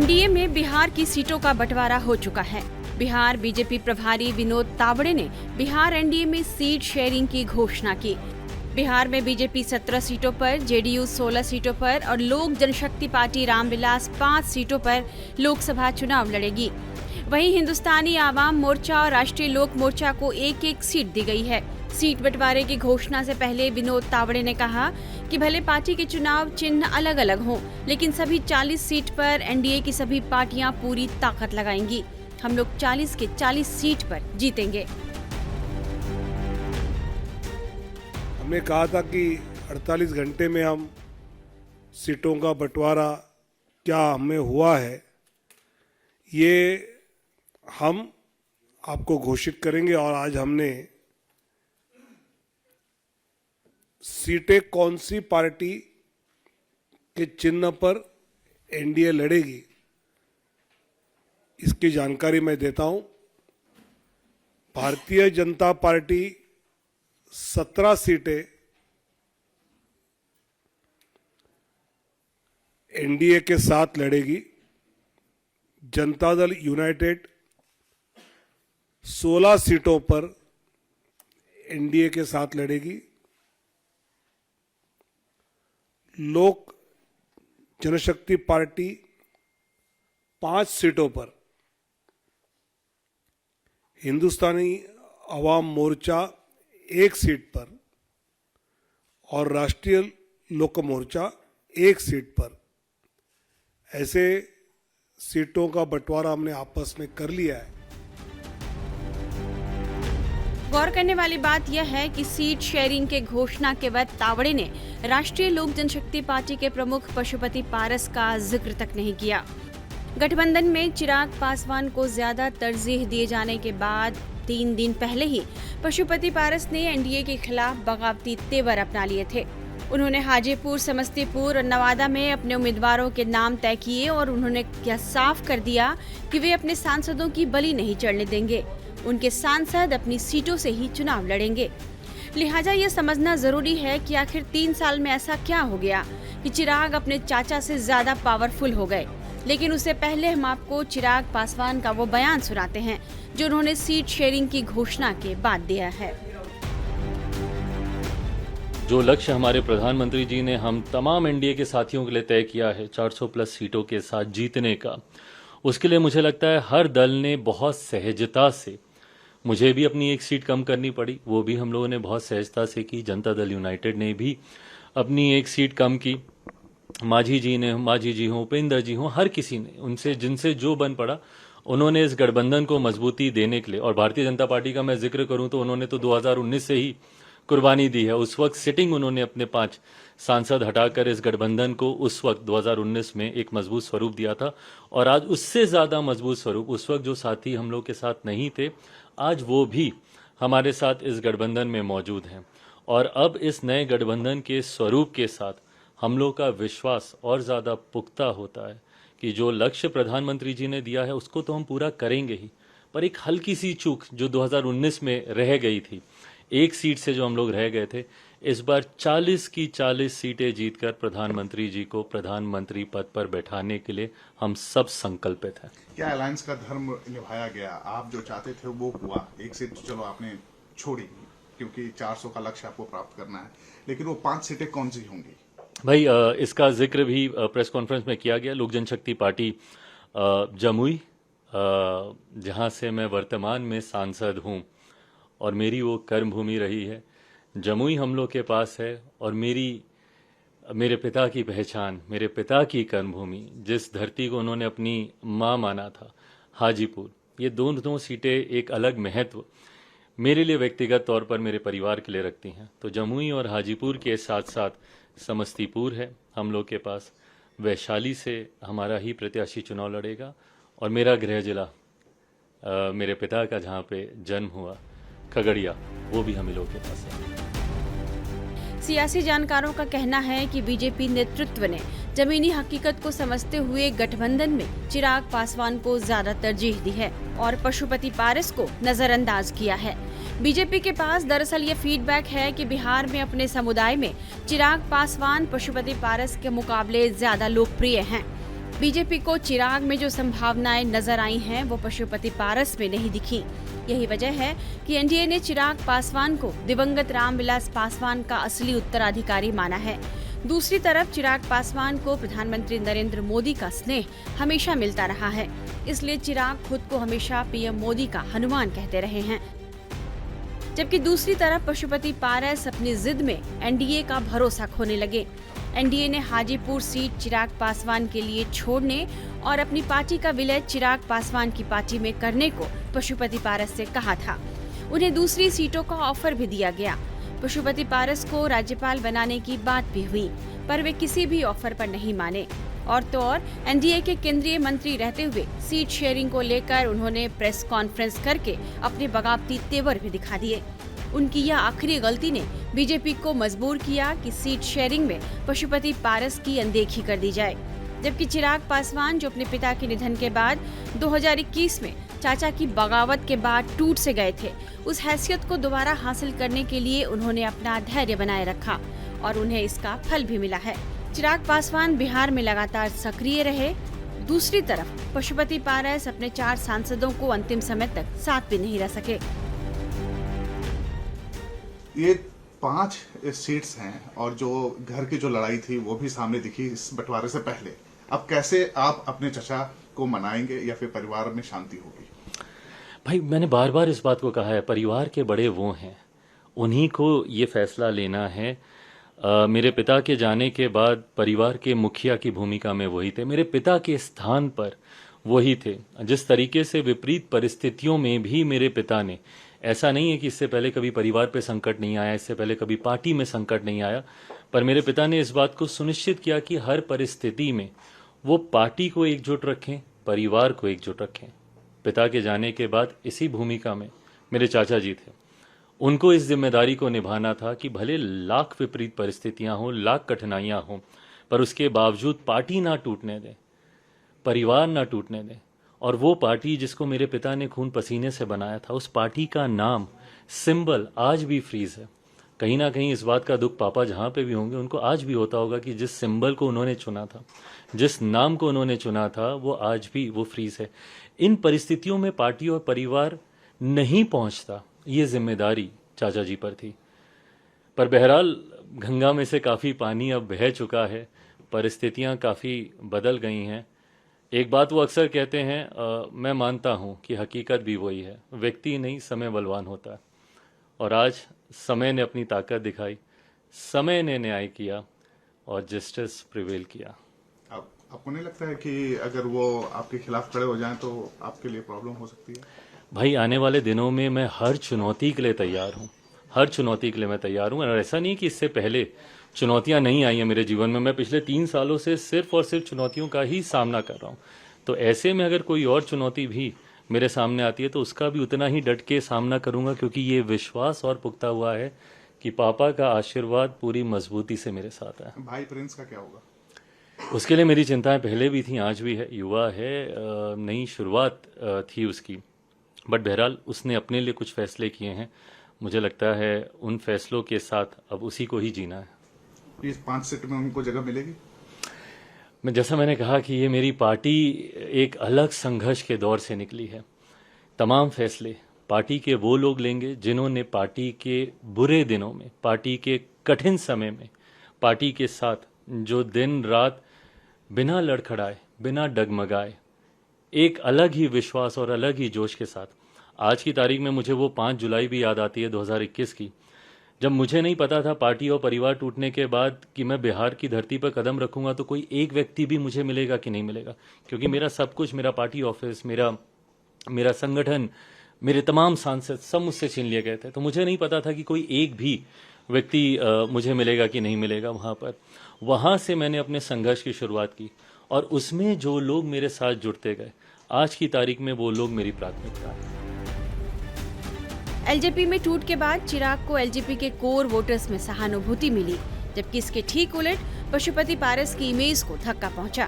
NDA में बिहार की सीटों का बंटवारा हो चुका है। बिहार बीजेपी प्रभारी विनोद तावड़े ने बिहार एनडीए में सीट शेयरिंग की घोषणा की। बिहार में बीजेपी 17 सीटों पर, जेडीयू 16 सीटों पर और लोक जनशक्ति पार्टी रामविलास 5 सीटों पर लोकसभा चुनाव लड़ेगी। वहीं हिंदुस्तानी आवाम मोर्चा और राष्ट्रीय लोक मोर्चा को एक एक सीट दी गई है। सीट बंटवारे की घोषणा से पहले विनोद तावड़े ने कहा कि भले पार्टी के चुनाव चिन्ह अलग अलग हों, लेकिन सभी 40 सीट पर एनडीए की सभी पार्टियां पूरी ताकत लगाएंगी। हम लोग 40 के 40 सीट पर जीतेंगे। हमने कहा था कि 48 घंटे में हम सीटों का बंटवारा क्या हमें हुआ है, ये हम आपको घोषित करेंगे। और आज हमने सीटें कौन सी पार्टी के चिन्ह पर एनडीए लड़ेगी, इसकी जानकारी मैं देता हूं। भारतीय जनता पार्टी 17 सीटें एनडीए के साथ लड़ेगी। जनता दल यूनाइटेड 16 सीटों पर एनडीए के साथ लड़ेगी। लोक जनशक्ति पार्टी 5 सीटों पर, हिंदुस्तानी अवाम मोर्चा 1 सीट पर और राष्ट्रीय लोक मोर्चा 1 सीट पर, ऐसे सीटों का बंटवारा हमने आपस में कर लिया है। गौर करने वाली बात यह है कि सीट शेयरिंग के घोषणा के बाद तावड़े ने राष्ट्रीय लोक जनशक्ति पार्टी के प्रमुख पशुपति पारस का जिक्र तक नहीं किया। गठबंधन में चिराग पासवान को ज्यादा तरजीह दिए जाने के बाद 3 दिन पहले ही पशुपति पारस ने एनडीए के खिलाफ बगावती तेवर अपना लिए थे। उन्होंने हाजीपुर, समस्तीपुर और नवादा में अपने उम्मीदवारों के नाम तय किए और उन्होंने यह साफ कर दिया कि वे अपने सांसदों की बलि नहीं चढ़ने देंगे। उनके सांसद अपनी सीटों से ही चुनाव लड़ेंगे। लिहाजा यह समझना जरूरी है कि आखिर 3 साल में ऐसा क्या हो गया कि चिराग अपने चाचा से ज्यादा पावरफुल हो गए। लेकिन उससे पहले हम आपको चिराग पासवान का वो बयान सुनाते हैं जो उन्होंने सीट शेयरिंग की घोषणा के बाद दिया है। जो लक्ष्य हमारे प्रधानमंत्री जी ने हम तमाम एनडीए के साथियों के लिए तय किया है 400 प्लस सीटों के साथ जीतने का, उसके लिए मुझे लगता है हर दल ने बहुत सहजता से, मुझे भी अपनी 1 सीट कम करनी पड़ी, वो भी हम लोगों ने बहुत सहजता से की। जनता दल यूनाइटेड ने भी अपनी 1 सीट कम की। मांझी जी हों, उपेंद्र जी हों, हर किसी ने उनसे जिनसे जो बन पड़ा उन्होंने इस गठबंधन को मजबूती देने के लिए। और भारतीय जनता पार्टी का मैं जिक्र करूं तो उन्होंने तो 2019 से ही कुर्बानी दी है। उस वक्त सिटिंग उन्होंने अपने 5 सांसद हटाकर इस गठबंधन को उस वक्त 2019 में एक मजबूत स्वरूप दिया था। और आज उससे ज़्यादा मजबूत स्वरूप, उस वक्त जो साथी हम लोग के साथ नहीं थे, आज वो भी हमारे साथ इस गठबंधन में मौजूद हैं। और अब इस नए गठबंधन के स्वरूप के साथ हम लोग का विश्वास और ज़्यादा पुख्ता होता है कि जो लक्ष्य प्रधानमंत्री जी ने दिया है उसको तो हम पूरा करेंगे ही। पर एक हल्की सी चूक जो 2019 में रह गई थी, 1 सीट से जो हम लोग रह गए थे, इस बार 40 की 40 सीटें जीतकर प्रधानमंत्री जी को प्रधानमंत्री पद पर बैठाने के लिए हम सब संकल्पित हैं। क्या अलायंस का धर्म निभाया गया? आप जो चाहते थे वो हुआ। 1 सीट चलो आपने छोड़ी क्योंकि 400 का लक्ष्य आपको प्राप्त करना है, लेकिन वो 5 सीटें कौन सी होंगी? भाई इसका जिक्र भी प्रेस कॉन्फ्रेंस में किया गया। लोक जनशक्ति पार्टी जमुई, जहां से मैं वर्तमान में सांसद हूं और मेरी वो कर्म भूमि रही है, जमुई हम लोग के पास है। और मेरे पिता की पहचान, मेरे पिता की कर्मभूमि, जिस धरती को उन्होंने अपनी माँ माना था, हाजीपुर, ये दोनों सीटें एक अलग महत्व मेरे लिए व्यक्तिगत तौर पर मेरे परिवार के लिए रखती हैं। तो जमुई और हाजीपुर के साथ साथ समस्तीपुर है हम लोग के पास। वैशाली से हमारा ही प्रत्याशी चुनाव लड़ेगा। और मेरा गृह जिला, मेरे पिता का जहाँ पे जन्म हुआ, खगड़िया, वो भी हम लोग के पास है। सियासी जानकारों का कहना है कि बीजेपी नेतृत्व ने जमीनी हकीकत को समझते हुए गठबंधन में चिराग पासवान को ज्यादा तरजीह दी है और पशुपति पारस को नजरअंदाज किया है। बीजेपी के पास दरअसल ये फीडबैक है कि बिहार में अपने समुदाय में चिराग पासवान पशुपति पारस के मुकाबले ज्यादा लोकप्रिय हैं। बीजेपी को चिराग में जो संभावनाएं नजर आई हैं वो पशुपति पारस में नहीं दिखी। यही वजह है कि एनडीए ने चिराग पासवान को दिवंगत रामविलास पासवान का असली उत्तराधिकारी माना है। दूसरी तरफ चिराग पासवान को प्रधानमंत्री नरेंद्र मोदी का स्नेह हमेशा मिलता रहा है, इसलिए चिराग खुद को हमेशा पीएम मोदी का हनुमान कहते रहे हैं। जबकि दूसरी तरफ पशुपति पारस अपनी जिद में एनडीए का भरोसा खोने लगे। एनडीए ने हाजीपुर सीट चिराग पासवान के लिए छोड़ने और अपनी पार्टी का विलय चिराग पासवान की पार्टी में करने को पशुपति पारस से कहा था। उन्हें दूसरी सीटों का ऑफर भी दिया गया। पशुपति पारस को राज्यपाल बनाने की बात भी हुई, पर वे किसी भी ऑफर पर नहीं माने। और तो और एनडीए के केंद्रीय मंत्री रहते हुए सीट शेयरिंग को लेकर उन्होंने प्रेस कॉन्फ्रेंस करके अपने बगावती तेवर भी दिखा दिए। उनकी यह आखिरी गलती ने बीजेपी को मजबूर किया कि सीट शेयरिंग में पशुपति पारस की अनदेखी कर दी जाए। जबकि चिराग पासवान, जो अपने पिता के निधन के बाद 2021 में चाचा की बगावत के बाद टूट से गए थे, उस हैसियत को दोबारा हासिल करने के लिए उन्होंने अपना धैर्य बनाए रखा और उन्हें इसका फल भी मिला है। चिराग पासवान बिहार में लगातार सक्रिय रहे। दूसरी तरफ पशुपति पारस अपने 4 सांसदों को अंतिम समय तक साथ भी नहीं रह सके। ये 5 सीट्स हैं और जो घर की जो लड़ाई थी वो भी सामने दिखी इस बंटवारे से पहले। अब कैसे आप अपने चचा को मनाएंगे या फिर परिवार में शांति होगी? भाई, मैंने बार बार इस बात को कहा है, परिवार के बड़े वो हैं, उन्हीं को ये फैसला लेना है। मेरे पिता के जाने के बाद परिवार के मुखिया की भूमिका में वही थे, मेरे पिता के स्थान पर वही थे। जिस तरीके से विपरीत परिस्थितियों में भी मेरे पिता ने, ऐसा नहीं है कि इससे पहले कभी परिवार पे संकट नहीं आया, इससे पहले कभी पार्टी में संकट नहीं आया, पर मेरे पिता ने इस बात को सुनिश्चित किया कि हर परिस्थिति में वो पार्टी को एकजुट रखें, परिवार को एकजुट रखें। पिता के जाने के बाद इसी भूमिका में मेरे चाचा जी थे। उनको इस जिम्मेदारी को निभाना था कि भले लाख विपरीत परिस्थितियां हों, लाख कठिनाइयां हों, पर उसके बावजूद पार्टी ना टूटने दें, परिवार ना टूटने दें। और वो पार्टी जिसको मेरे पिता ने खून पसीने से बनाया था, उस पार्टी का नाम, सिंबल आज भी फ्रीज है। कहीं ना कहीं इस बात का दुख पापा जहाँ पे भी होंगे उनको आज भी होता होगा कि जिस सिंबल को उन्होंने चुना था, जिस नाम को उन्होंने चुना था, वो आज भी वो फ्रीज है। इन परिस्थितियों में पार्टी और परिवार नहीं पहुंचता, ये जिम्मेदारी चाचा जी पर थी। पर बहरहाल गंगा में से काफ़ी पानी अब बह चुका है, परिस्थितियां काफ़ी बदल गई हैं। एक बात वो अक्सर कहते हैं, मैं मानता हूँ कि हकीकत भी वही है, व्यक्ति नहीं समय बलवान होता है। और आज समय ने अपनी ताकत दिखाई, समय ने न्याय किया और जस्टिस प्रिवेल किया। अब आपको नहीं लगता है कि अगर वो आपके खिलाफ खड़े हो जाएं तो आपके लिए प्रॉब्लम हो सकती है? भाई, आने वाले दिनों में मैं हर चुनौती के लिए तैयार हूँ, हर चुनौती के लिए मैं तैयार हूँ। और ऐसा नहीं कि इससे पहले चुनौतियां नहीं आई हैं मेरे जीवन में, मैं पिछले 3 सालों से सिर्फ और सिर्फ चुनौतियों का ही सामना कर रहा हूँ। तो ऐसे में अगर कोई और चुनौती भी मेरे सामने आती है तो उसका भी उतना ही डट के सामना करूंगा, क्योंकि ये विश्वास और पुख्ता हुआ है कि पापा का आशीर्वाद पूरी मजबूती से मेरे साथ है। भाई प्रिंस का क्या होगा? उसके लिए मेरी चिंताएं पहले भी थी, आज भी है। युवा है, नई शुरुआत थी उसकी, बट बहरहाल उसने अपने लिए कुछ फैसले किए हैं। मुझे लगता है उन फैसलों के साथ अब उसी को ही जीना है। इस 5 सीट में उनको जगह मिलेगी? जैसा मैंने कहा कि ये मेरी पार्टी एक अलग संघर्ष के दौर से निकली है। तमाम फैसले पार्टी के वो लोग लेंगे जिन्होंने पार्टी के बुरे दिनों में, पार्टी के कठिन समय में पार्टी के साथ जो दिन रात बिना लड़खड़ाए, बिना डगमगाए, एक अलग ही विश्वास और अलग ही जोश के साथ। आज की तारीख में मुझे वो 5 जुलाई भी याद आती है 2021 की, जब मुझे नहीं पता था पार्टी और परिवार टूटने के बाद कि मैं बिहार की धरती पर कदम रखूंगा तो कोई एक व्यक्ति भी मुझे मिलेगा कि नहीं मिलेगा, क्योंकि मेरा सब कुछ, मेरा पार्टी ऑफिस, मेरा संगठन, मेरे तमाम सांसद सब मुझसे छीन लिए गए थे। तो मुझे नहीं पता था कि कोई एक भी व्यक्ति मुझे मिलेगा कि नहीं मिलेगा वहाँ पर। वहाँ से मैंने अपने संघर्ष की शुरुआत की और उसमें जो लोग मेरे साथ जुड़ते गए, आज की तारीख में वो लोग मेरी प्राथमिकता है। एलजेपी में टूट के बाद चिराग को एलजेपी के कोर वोटर्स में सहानुभूति मिली, जबकि इसके ठीक उलट पशुपति पारस की इमेज को धक्का पहुंचा।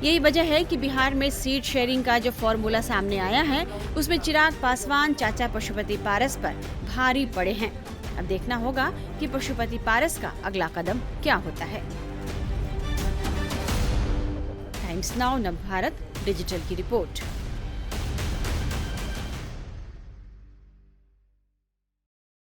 यही वजह है कि बिहार में सीट शेयरिंग का जो फॉर्मूला सामने आया है, उसमें चिराग पासवान चाचा पशुपति पारस पर भारी पड़े हैं। अब देखना होगा कि पशुपति पारस का अगला कदम क्या होता है। टाइम्स नाउ नवभारत डिजिटल की रिपोर्ट।